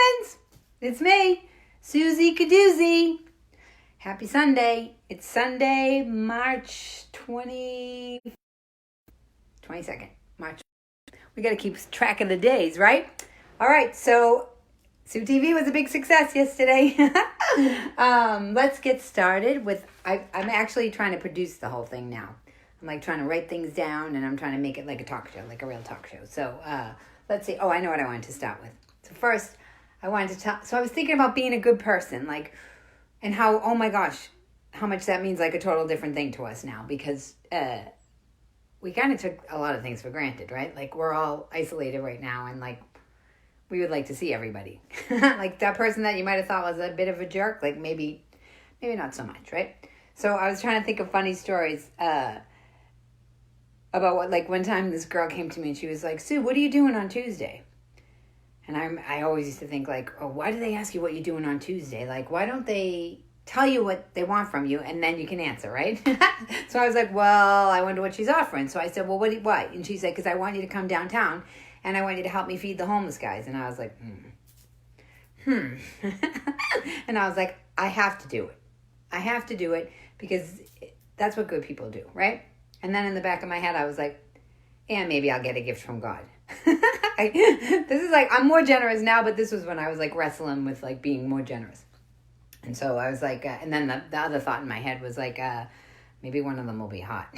heavens! It's me, Susie Kadoozy. Happy Sunday. It's Sunday, March 22nd. March. We got to keep track of the days, right? All right, so SueTV was a big success yesterday. Let's get started with, I'm actually trying to produce the whole thing now. I'm like trying to write things down and I'm trying to make it like a talk show, like a real talk show. So let's see. Oh, I know what I wanted to start with. So first, I wanted to so I was thinking about being a good person, like, and how, oh my gosh, how much that means like a total different thing to us now, because we kind of took a lot of things for granted, right? Like, we're all isolated right now, and like, we would like to see everybody. Like that person that you might have thought was a bit of a jerk, like maybe not so much, right? So I was trying to think of funny stories about what, like, one time this girl came to me and she was like, Sue, what are you doing on Tuesday? And I always used to think, like, oh, why do they ask you what you're doing on Tuesday? Like, why don't they tell you what they want from you and then you can answer, right? So I was like, well, I wonder what she's offering. So I said, well, what? And she said, because I want you to come downtown and I want you to help me feed the homeless guys. And I was like, And I was like, I have to do it. I have to do it because that's what good people do, right? And then in the back of my head, I was like, and maybe I'll get a gift from God. This is like, I'm more generous now, but this was when I was like wrestling with like being more generous. And so I was like, and then the other thought in my head was like, maybe one of them will be hot.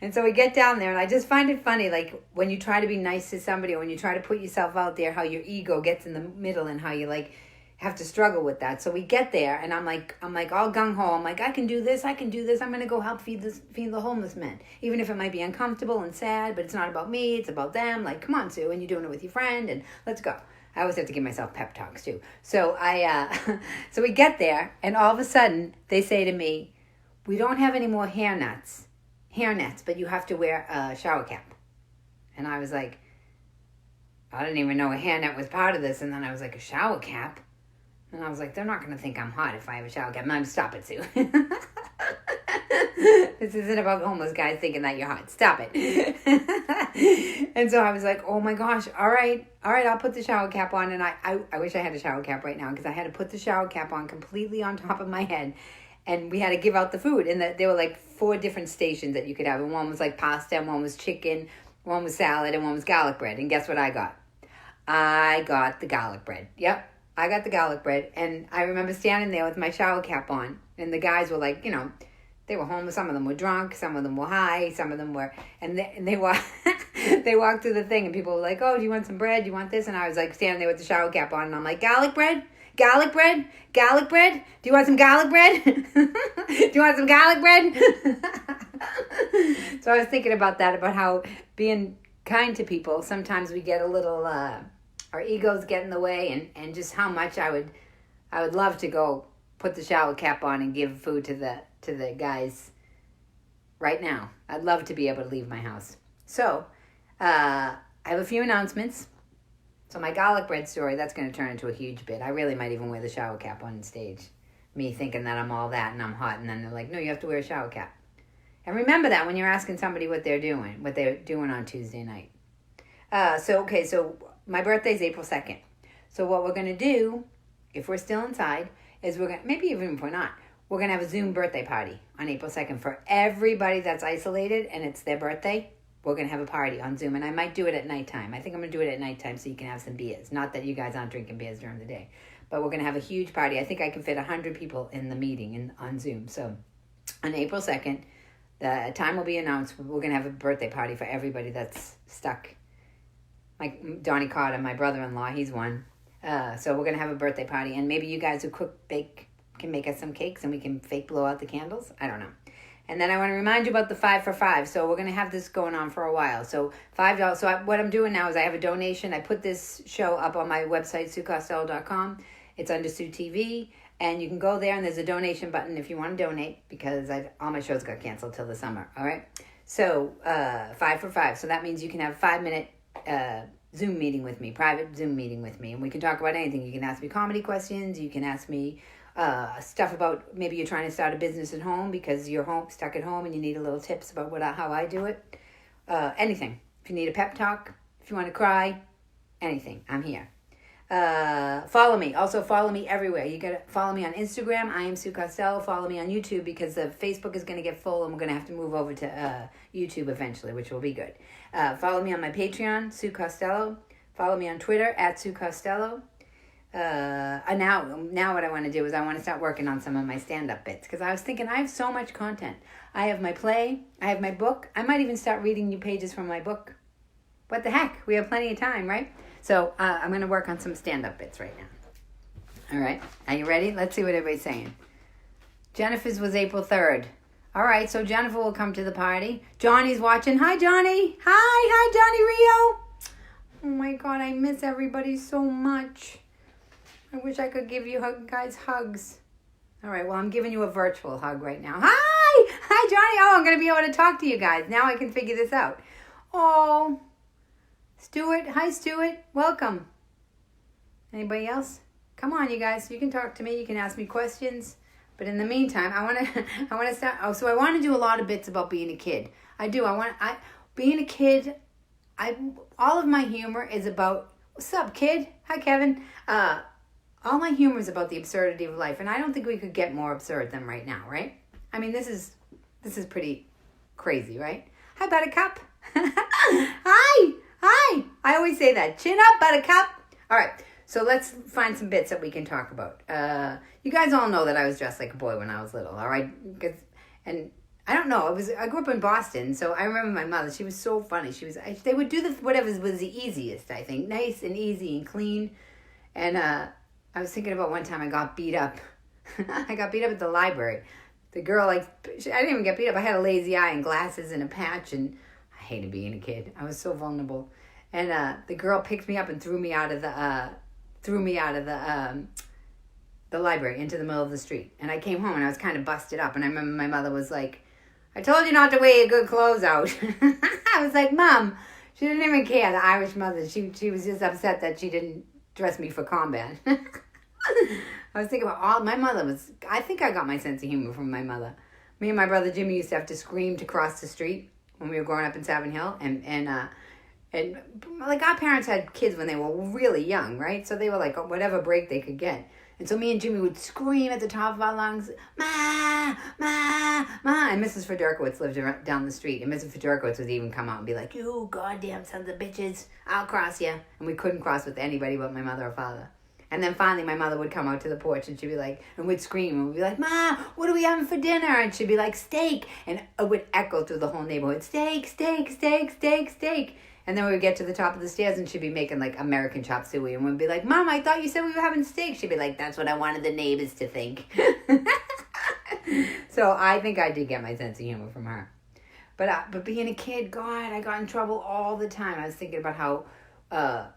And so we get down there and I just find it funny, like when you try to be nice to somebody or when you try to put yourself out there, how your ego gets in the middle and how you like have to struggle with that. So we get there and I'm like all gung-ho. I'm like, I can do this. I'm going to go help feed the homeless men. Even if it might be uncomfortable and sad, but it's not about me. It's about them. Like, come on, Sue. And you're doing it with your friend and let's go. I always have to give myself pep talks too. So so we get there and all of a sudden they say to me, we don't have any more hair nets, but you have to wear a shower cap. And I was like, I didn't even know a hairnet was part of this. And then I was like, a shower cap? And I was like, they're not going to think I'm hot if I have a shower cap. No, stop it, Sue. This isn't about homeless guys thinking that you're hot. Stop it. And so I was like, oh my gosh, all right, I'll put the shower cap on. And I wish I had a shower cap right now because I had to put the shower cap on completely on top of my head. And we had to give out the food. And there were like 4 different stations that you could have. And one was like pasta, and one was chicken, one was salad, and one was garlic bread. And guess what I got? I got the garlic bread. Yep. I got the garlic bread, and I remember standing there with my shower cap on, and the guys were like, you know, they were homeless. Some of them were drunk, some of them were high, some of them were, and they walked through the thing, and people were like, oh, do you want some bread? Do you want this? And I was like standing there with the shower cap on, and I'm like, garlic bread? Garlic bread? Garlic bread? Do you want some garlic bread? Do you want some garlic bread? So I was thinking about that, about how being kind to people, sometimes we get a little, our egos get in the way, and just how much I would love to go put the shower cap on and give food to the guys right now. I'd love to be able to leave my house. So I have a few announcements. So my garlic bread story, that's going to turn into a huge bit. I really might even wear the shower cap on stage. Me thinking that I'm all that and I'm hot, and then they're like, no, you have to wear a shower cap. And remember that when you're asking somebody what they're doing on Tuesday night. So my birthday's April 2nd. So what we're going to do, if we're still inside, is maybe even if we're not, we're going to have a Zoom birthday party on April 2nd for everybody that's isolated and it's their birthday. We're going to have a party on Zoom, and I might do it at nighttime. I think I'm going to do it at nighttime so you can have some beers. Not that you guys aren't drinking beers during the day, but we're going to have a huge party. I think I can fit 100 people in the meeting on Zoom. So on April 2nd, the time will be announced. We're going to have a birthday party for everybody that's stuck. Like Donnie Carter, my brother-in-law, he's one. So we're going to have a birthday party, and maybe you guys who bake, can make us some cakes and we can fake blow out the candles. I don't know. And then I want to remind you about the 5 for 5. So we're going to have this going on for a while. So $5. So what I'm doing now is I have a donation. I put this show up on my website, SueCostello.com. It's under SueTV. And you can go there and there's a donation button if you want to donate, because all my shows got canceled till the summer. All right. So 5 for 5. So that means you can have a 5-minute Zoom meeting with me, private Zoom meeting with me. And we can talk about anything. You can ask me comedy questions. You can ask me stuff about, maybe you're trying to start a business at home because you're stuck at home and you need a little tips about how I do it. Anything. If you need a pep talk, if you want to cry, anything, I'm here. Follow me. Also follow me everywhere. You gotta follow me on Instagram. I am Sue Costello. Follow me on YouTube because the Facebook is gonna get full and we're gonna have to move over to YouTube eventually, which will be good. Follow me on my Patreon, Sue Costello. Follow me on Twitter at Sue Costello. Now what I want to do is I want to start working on some of my stand-up bits because I was thinking I have so much content. I have my play. I have my book. I might even start reading you pages from my book. What the heck? We have plenty of time, right? So I'm going to work on some stand-up bits right now. All right. Are you ready? Let's see what everybody's saying. Jennifer's was April 3rd. All right. So Jennifer will come to the party. Johnny's watching. Hi, Johnny. Hi, Johnny Rio. Oh, my God. I miss everybody so much. I wish I could give you guys hugs. All right. Well, I'm giving you a virtual hug right now. Hi. Hi, Johnny. Oh, I'm going to be able to talk to you guys. Now I can figure this out. Oh, Stuart. Hi, Stuart. Welcome. Anybody else? Come on, you guys. You can talk to me. You can ask me questions. But in the meantime, I want to start. Oh, so I want to do a lot of bits about being a kid. I do. Being a kid. All of my humor is about. What's up, kid? Hi, Kevin. All my humor is about the absurdity of life, and I don't think we could get more absurd than right now, right? I mean, this is pretty crazy, right? Hi, Buttercup. Hi. I always say that. Chin up, Buttercup. All right, so let's find some bits that we can talk about. You guys all know that I was dressed like a boy when I was little, all right? And I don't know. I grew up in Boston, so I remember my mother. She was so funny. They would do whatever was the easiest, I think, nice and easy and clean. And I was thinking about one time I got beat up. I got beat up at the library. The girl, I didn't even get beat up. I had a lazy eye and glasses and a patch, and I hated being a kid. I was so vulnerable. And the girl picked me up and threw me out of the library into the middle of the street. And I came home and I was kind of busted up. And I remember my mother was like, "I told you not to wear your good clothes out." I was like, "Mom," she didn't even care. The Irish mother, she was just upset that she didn't dress me for combat. I was thinking about my mother was. I think I got my sense of humor from my mother. Me and my brother Jimmy used to have to scream to cross the street when we were growing up in Savin Hill, and like our parents had kids when they were really young, right? So they were like whatever break they could get. And so me and Jimmy would scream at the top of our lungs, "Ma, Ma, Ma." And Mrs. Fedorkowitz lived down the street. And Mrs. Fedorkowitz would even come out and be like, "You goddamn sons of bitches, I'll cross you." And we couldn't cross with anybody but my mother or father. And then finally my mother would come out to the porch and she'd be like, and we'd scream and we'd be like, "Ma, what are we having for dinner?" And she'd be like, "Steak." And it would echo through the whole neighborhood, "Steak, steak, steak, steak, steak." And then we would get to the top of the stairs and she'd be making like American chop suey. And we'd be like, "Mom, I thought you said we were having steak." She'd be like, "That's what I wanted the neighbors to think." So I think I did get my sense of humor from her. But being a kid, God, I got in trouble all the time. I was thinking about how I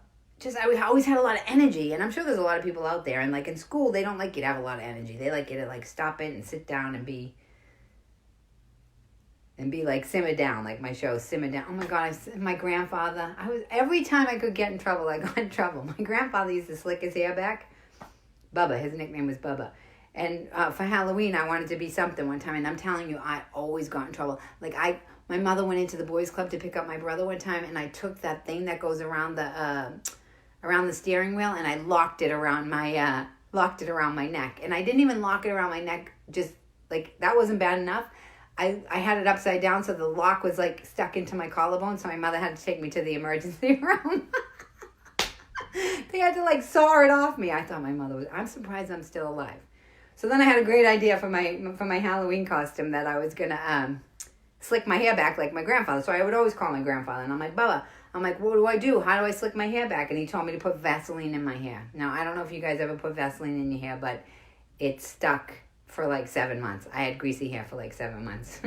always had a lot of energy. And I'm sure there's a lot of people out there. And like in school, they don't like you to have a lot of energy. They like you to like stop it and sit down and be like simmer down, like my show, Simmer Down. Oh my God, my grandfather, every time I could get in trouble, I got in trouble. My grandfather used to slick his hair back. Bubba, his nickname was Bubba. And for Halloween, I wanted to be something one time, and I'm telling you, I always got in trouble. Like my mother went into the boys' club to pick up my brother one time, and I took that thing that goes around the steering wheel, and I locked it around my neck. And I didn't even lock it around my neck, just like that wasn't bad enough. I had it upside down so the lock was like stuck into my collarbone, so my mother had to take me to the emergency room. They had to like saw it off me. I thought my mother was. I'm surprised I'm still alive. So then I had a great idea for my Halloween costume that I was gonna slick my hair back like my grandfather. So I would always call my grandfather, and I'm like, "Bubba," I'm like, "What do I do? How do I slick my hair back?" And he told me to put Vaseline in my hair. Now I don't know if you guys ever put Vaseline in your hair, but it stuck for like 7 months. I had greasy hair for like 7 months.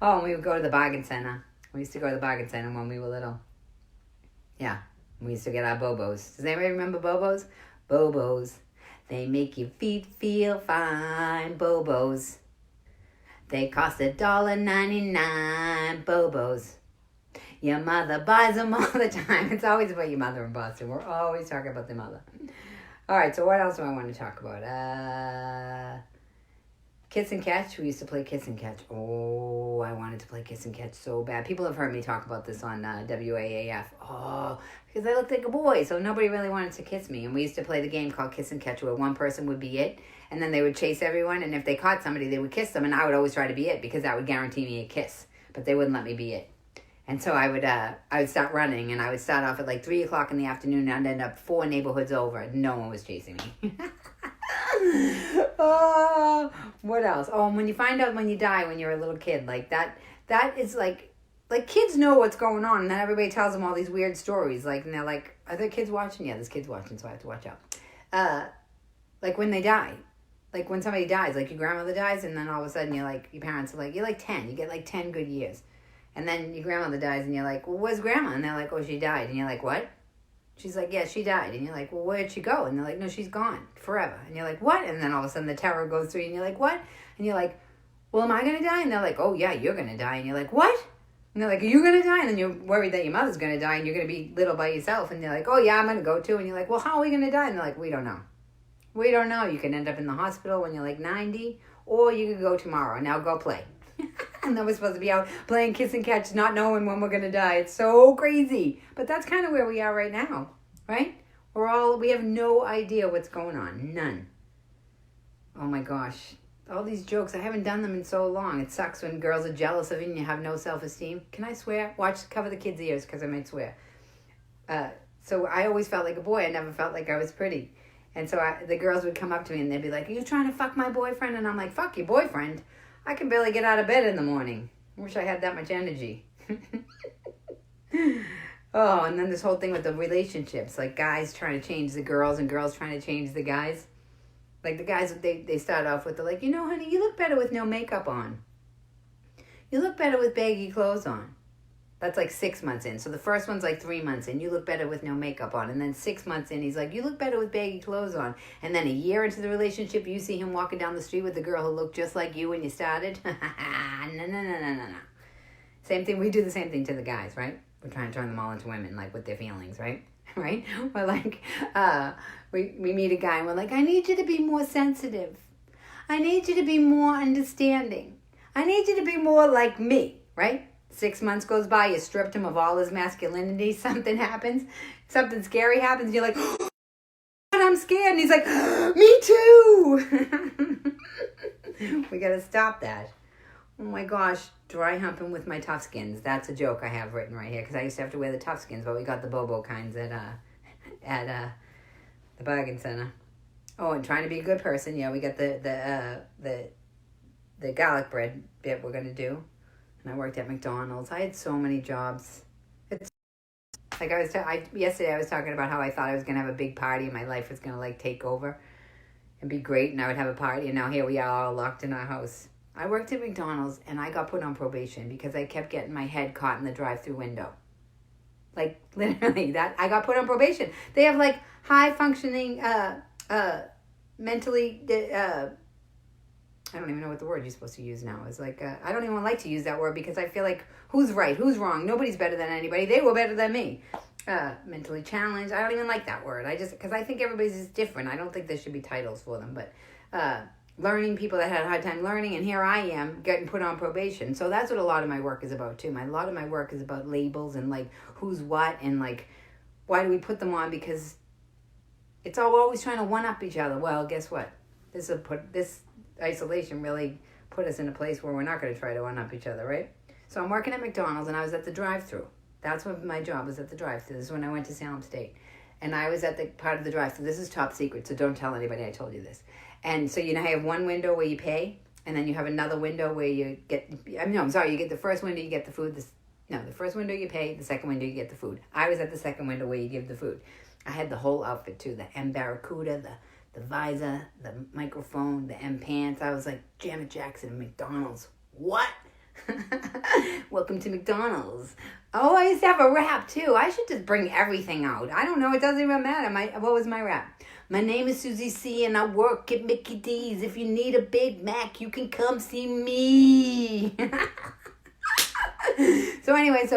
Oh, and we would go to the bargain center. We used to go to the bargain center when we were little. Yeah, we used to get our Bobos. Does anybody remember Bobos? Bobos. They make your feet feel fine. Bobos. They cost $1.99. Bobos. Your mother buys them all the time. It's always about your mother in Boston. We're always talking about the mother. All right, so what else do I want to talk about? Kiss and catch. We used to play kiss and catch. Oh, I wanted to play kiss and catch so bad. People have heard me talk about this on WAAF. Oh, because I looked like a boy, so nobody really wanted to kiss me. And we used to play the game called kiss and catch, where one person would be it, and then they would chase everyone. And if they caught somebody, they would kiss them, and I would always try to be it because that would guarantee me a kiss. But they wouldn't let me be it. And so I would start running, and I would start off at like 3 o'clock in the afternoon, and I'd end up 4 neighborhoods over, and no one was chasing me. Oh, what else? Oh, and when you find out when you die when you're a little kid, like that is like kids know what's going on, and then everybody tells them all these weird stories, like, and they're like, are there kids watching? Yeah, there's kids watching, so I have to watch out. Like when they die, like when somebody dies, like your grandmother dies, and then all of a sudden you're like, your parents are like, you're like 10, you get like 10 good years, and then your grandmother dies, and you're like, well, where's grandma? And they're like, oh, she died, and you're like, what? She's like, yeah, she died. And you're like, well, where'd she go? And they're like, no, she's gone forever. And you're like, what? And then all of a sudden the terror goes through you, and you're like, what? And you're like, well, am I going to die? And they're like, oh, yeah, you're going to die. And you're like, what? And they're like, are you going to die? And then you're worried that your mother's going to die, and you're going to be little by yourself. And they're like, oh, yeah, I'm going to go too. And you're like, well, how are we going to die? And they're like, we don't know. We don't know. You can end up in the hospital when you're like 90, or you could go tomorrow. Now go play. And then we're supposed to be out playing kiss and catch, not knowing when we're going to die. It's so crazy. But that's kind of where we are right now, right? We have no idea what's going on. None. Oh my gosh. All these jokes, I haven't done them in so long. It sucks when girls are jealous of you and you have no self-esteem. Can I swear? Cover the kids' ears because I might swear. So I always felt like a boy. I never felt like I was pretty. And so the girls would come up to me and they'd be like, are you trying to fuck my boyfriend? And I'm like, fuck your boyfriend? I can barely get out of bed in the morning. I wish I had that much energy. Oh, and then this whole thing with the relationships, like guys trying to change the girls and girls trying to change the guys. Like the guys, they start off with, they're like, you know, honey, you look better with no makeup on. You look better with baggy clothes on. That's like 6 months in. So the first one's like 3 months in. You look better with no makeup on. And then 6 months in, he's like, you look better with baggy clothes on. And then a year into the relationship, you see him walking down the street with a girl who looked just like you when you started. No. Same thing. We do the same thing to the guys, right? We're trying to turn them all into women, like with their feelings, right? Right? We're like, we meet a guy and we're like, I need you to be more sensitive. I need you to be more understanding. I need you to be more like me, right? 6 months goes by, you stripped him of all his masculinity, something happens, something scary happens, and you're like, oh, I'm scared. And he's like, me too. We got to stop that. Oh my gosh, dry humping with my tough skins. That's a joke I have written right here because I used to have to wear the tough skins, but we got the Bobo kinds at the bargain center. Oh, and trying to be a good person. Yeah, we got the garlic bread bit we're gonna do. And I worked at McDonald's. I had so many jobs. It's like yesterday I was talking about how I thought I was gonna have a big party and my life was gonna like take over and be great, and I would have a party, and now here we are all locked in our house. I worked at McDonald's and I got put on probation because I kept getting my head caught in the drive-through window. Like literally that I got put on probation. They have like high functioning mentally I don't even know what the word you're supposed to use now. It's like I don't even like to use that word because I feel like who's right, who's wrong? Nobody's better than anybody. They were better than me. Mentally challenged. I don't even like that word. Because I think everybody's just different. I don't think there should be titles for them, but learning, people that had a hard time learning, and here I am getting put on probation. So that's what a lot of my work is about too. A lot of my work is about labels and like who's what and like why do we put them on, because it's all always trying to one up each other. Well, guess what? This isolation really put us in a place where we're not going to try to one up each other, right? So I'm working at McDonald's and I was at the drive-thru. That's what my job was, at the drive-thru. This is when I went to Salem State. And I was at the part of the drive-thru. This is top secret, so don't tell anybody I told you this. And so, you have one window where you pay, and then you have another window where you get, you get the first window, you get the food. The first window you pay, the second window you get the food. I was at the second window where you give the food. I had the whole outfit too, the M Barracuda, the visor, the microphone, the M pants. I was like Janet Jackson at McDonald's. What? Welcome to McDonald's. Oh, I used to have a rap too. I should just bring everything out. I don't know. It doesn't even matter. What was my rap? My name is Susie C. and I work at Mickey D's. If you need a Big Mac, you can come see me. So anyway,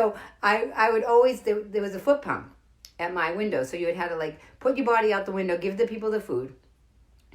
I would always, there was a foot pump at my window. So you would have to like put your body out the window, give the people the food,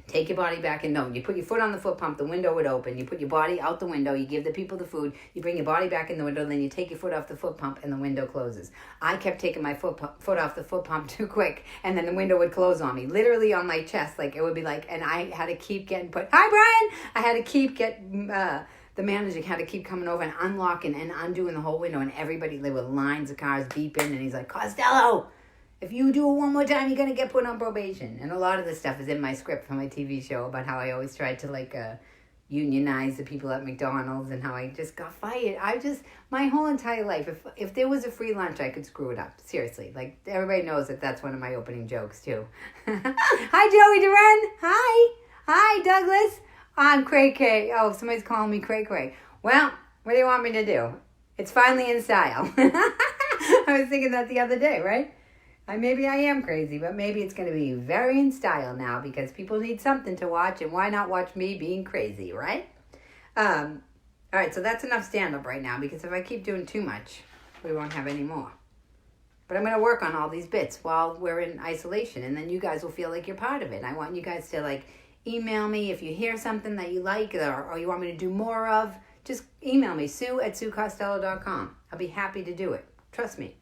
Take your body back, and no, you put your foot on the foot pump, the window would open. You put your body out the window, you give the people the food, you bring your body back in the window, then you take your foot off the foot pump, and the window closes. I kept taking my foot off the foot pump too quick, and then the window would close on me, literally on my chest. Like, it would be like, and I had to keep getting put, hi, Brian! I had to keep the manager had to keep coming over and unlocking and undoing the whole window, and everybody, there were lines of cars beeping, and he's like, Costello! If you do it one more time, you're going to get put on probation. And a lot of this stuff is in my script for my TV show about how I always tried to, unionize the people at McDonald's and how I just got fired. My whole entire life, if there was a free lunch, I could screw it up. Seriously. Like, everybody knows that that's one of my opening jokes, too. Hi, Joey Duran. Hi. Hi, Douglas. I'm Cray Cray. Oh, somebody's calling me Cray Cray. Well, what do you want me to do? It's finally in style. I was thinking that the other day, right? Maybe I am crazy, but maybe it's going to be very in style now because people need something to watch, and why not watch me being crazy, right? All right, so that's enough stand-up right now, because if I keep doing too much, we won't have any more. But I'm going to work on all these bits while we're in isolation, and then you guys will feel like you're part of it. I want you guys to, email me if you hear something that you like or you want me to do more of. Just email me, sue@suecostello.com. I'll be happy to do it. Trust me.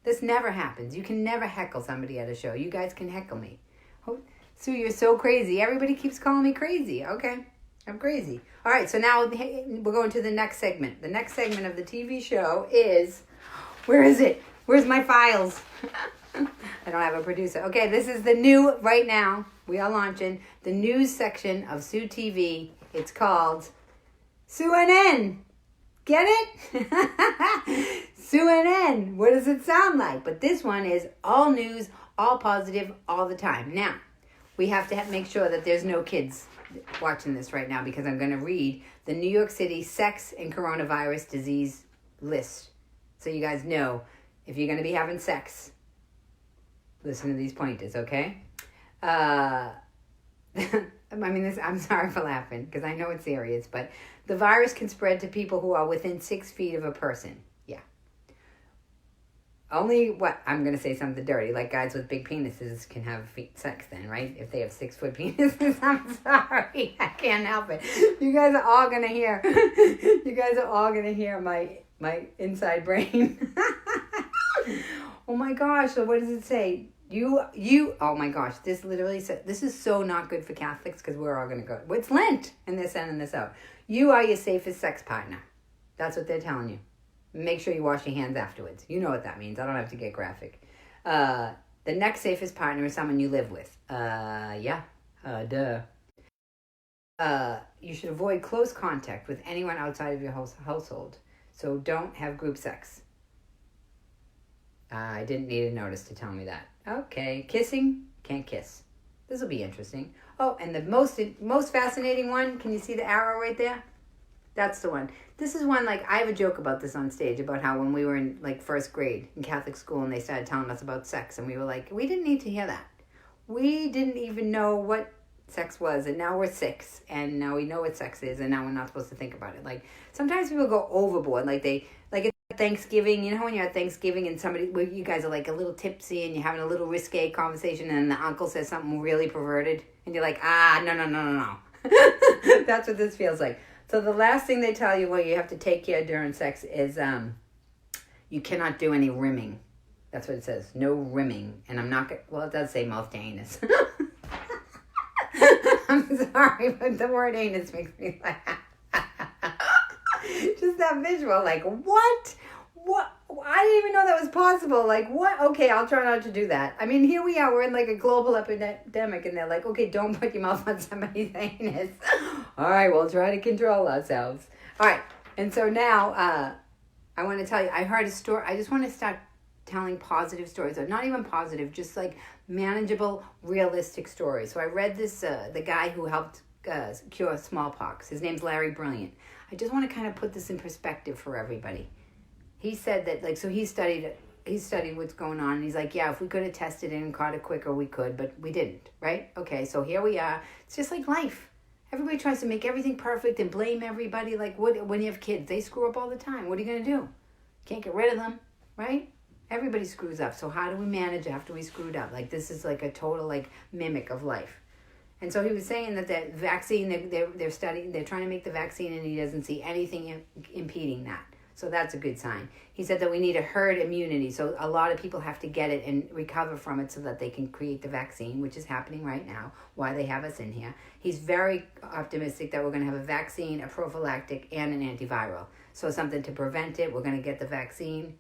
This never happens. You can never heckle somebody at a show. You guys can heckle me. Oh, Sue, you're so crazy. Everybody keeps calling me crazy. Okay, I'm crazy. All right, so now we're going to the next segment. The next segment of the TV show is, where is it? Where's my files? I don't have a producer. Okay, this is the new, right now, we are launching the news section of SueTV. It's called SueNN. Get it? SueNN. What does it sound like? But this one is all news, all positive, all the time. Now, we have to make sure that there's no kids watching this right now, because I'm going to read the New York City sex and coronavirus disease list. So you guys know, if you're going to be having sex, listen to these pointers, okay? I'm sorry for laughing, because I know it's serious, but the virus can spread to people who are within 6 feet of a person. Yeah. Only, I'm going to say something dirty, like guys with big penises can have sex then, right? If they have 6-foot penises. I'm sorry. I can't help it. You guys are all going to hear my inside brain. Oh my gosh, so what does it say? Oh my gosh, this literally said, this is so not good for Catholics, because we're all going to go, it's Lent, and they're sending this out. You are your safest sex partner. That's what they're telling you. Make sure you wash your hands afterwards. You know what that means. I don't have to get graphic. The next safest partner is someone you live with. Duh. You should avoid close contact with anyone outside of your household. So don't have group sex. I didn't need a notice to tell me that. Okay, kissing, can't kiss. This will be interesting. Oh, and the most fascinating one, can you see the arrow right there? That's the one. This is one, I have a joke about this on stage, about how when we were in, first grade in Catholic school and they started telling us about sex, and we were like, we didn't need to hear that. We didn't even know what sex was, and now we're 6, and now we know what sex is, and now we're not supposed to think about it. Sometimes people go overboard, at Thanksgiving, you know when you're at Thanksgiving and you guys are a little tipsy and you're having a little risque conversation, and the uncle says something really perverted, and you're like, no. That's what this feels like. So the last thing they tell you, you have to take care during sex is you cannot do any rimming. That's what it says. No rimming. And I'm not it does say mouth to anus. I'm sorry, but the word anus makes me laugh. Just that visual, what? What? I didn't even know that was possible. What? Okay, I'll try not to do that. I mean, here we are. We're in a global epidemic, and they're like, okay, don't put your mouth on somebody's anus. All right, we'll try to control ourselves. All right, and so now I want to tell you, I heard a story. I just want to start telling positive stories, or not even positive, just manageable, realistic stories. So I read this, the guy who helped cure smallpox. His name's Larry Brilliant. I just want to kind of put this in perspective for everybody. He said that, so he studied what's going on, and he's like, yeah, if we could have tested it and caught it quicker, we could, but we didn't, right? Okay, so here we are. It's just like life. Everybody tries to make everything perfect and blame everybody. When you have kids, they screw up all the time. What are you going to do? Can't get rid of them, right? Everybody screws up. So how do we manage after we screwed up? This is a total, mimic of life. And so he was saying that the vaccine, they're studying, they're trying to make the vaccine, and he doesn't see anything impeding that. So that's a good sign. He said that we need a herd immunity. So a lot of people have to get it and recover from it so that they can create the vaccine, which is happening right now, why they have us in here. He's very optimistic that we're going to have a vaccine, a prophylactic, and an antiviral. So something to prevent it. We're going to get the vaccine.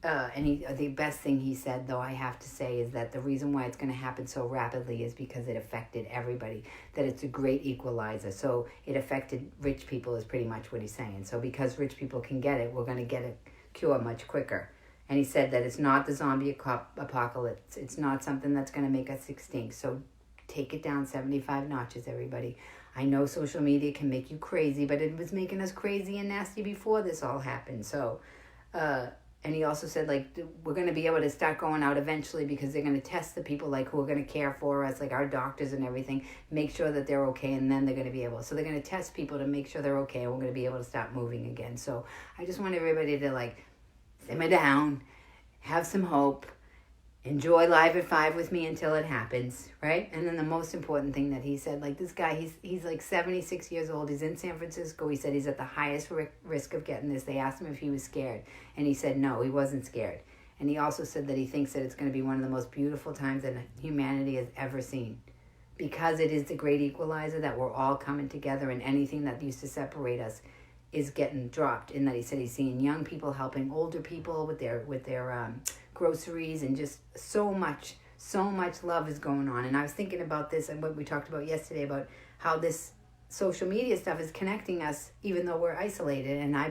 The best thing he said, though, I have to say, is that the reason why it's going to happen so rapidly is because it affected everybody, that it's a great equalizer. So it affected rich people is pretty much what he's saying. So because rich people can get it, we're going to get a cure much quicker. And he said that it's not the zombie apocalypse. It's not something that's going to make us extinct. So take it down 75 notches, everybody. I know social media can make you crazy, but it was making us crazy and nasty before this all happened. So, and he also said, like, we're going to be able to start going out eventually because they're going to test the people, like, who are going to care for us, like our doctors and everything, make sure that they're okay, and then they're going to be able. So they're going to test people to make sure they're okay, and we're going to be able to start moving again. So I just want everybody to, like, simmer down, have some hope, enjoy Live at 5 with me until it happens, right? And then the most important thing that he said, like, this guy, he's like 76 years old. He's in San Francisco. He said he's at the highest risk of getting this. They asked him if he was scared, and he said no, he wasn't scared. And he also said that he thinks that it's going to be one of the most beautiful times that humanity has ever seen, because it is the great equalizer, that we're all coming together, and anything that used to separate us is getting dropped. And that he said he's seeing young people helping older people with their groceries, and just so much love is going on. And I was thinking about this and what we talked about yesterday, about how this social media stuff is connecting us even though we're isolated. And I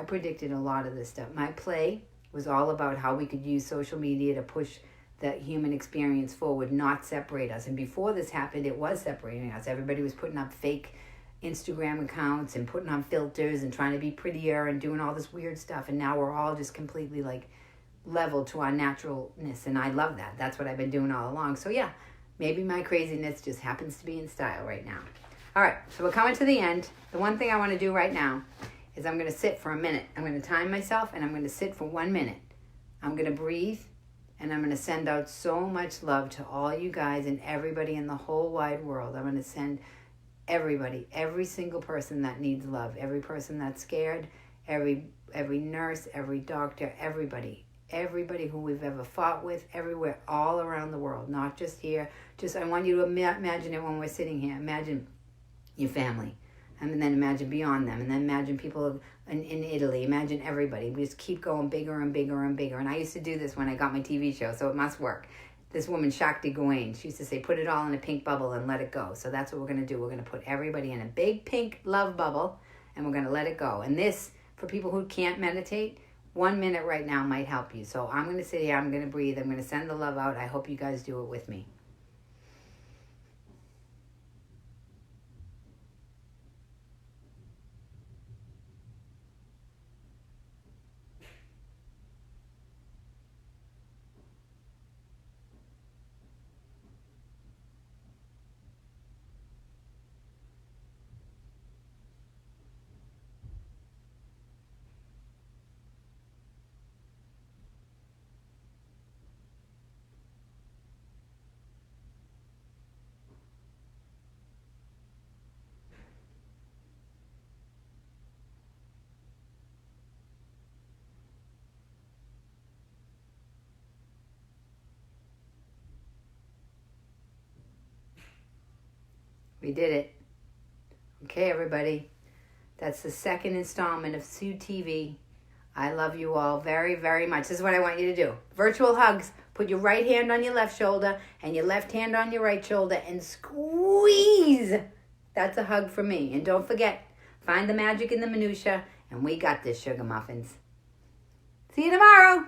predicted a lot of this stuff. My play was all about how we could use social media to push the human experience forward, not separate us. And before this happened, it was separating us. Everybody was putting up fake Instagram accounts and putting on filters and trying to be prettier and doing all this weird stuff. And now we're all just completely, like, level to our naturalness, and I love that. That's what I've been doing all along. So yeah, maybe my craziness just happens to be in style right now. All right, so we're coming to the end. The one thing I want to do right now is I'm going to sit for a minute. I'm going to time myself, and I'm going to sit for 1 minute. I'm going to breathe, and I'm going to send out so much love to all you guys and everybody in the whole wide world. I'm going to send everybody, every single person that needs love, every person that's scared, every nurse, every doctor, everybody who we've ever fought with, everywhere, all around the world, not just here. Just, I want you to imagine it when we're sitting here. Imagine your family, and then imagine beyond them, and then imagine people in Italy. Imagine everybody. We just keep going bigger and bigger and bigger. And I used to do this when I got my TV show, so it must work. This woman, Shakti Gawain, she used to say, put it all in a pink bubble and let it go. So that's what we're going to do. We're going to put everybody in a big pink love bubble, and we're going to let it go. And this, for people who can't meditate, 1 minute right now might help you. So I'm going to sit here, I'm going to breathe, I'm going to send the love out. I hope you guys do it with me. We did it. Okay, everybody. That's the second installment of SueTV. I love you all very, very much. This is what I want you to do. Virtual hugs. Put your right hand on your left shoulder and your left hand on your right shoulder and squeeze. That's a hug from me. And don't forget, find the magic in the minutia, and we got this, sugar muffins. See you tomorrow.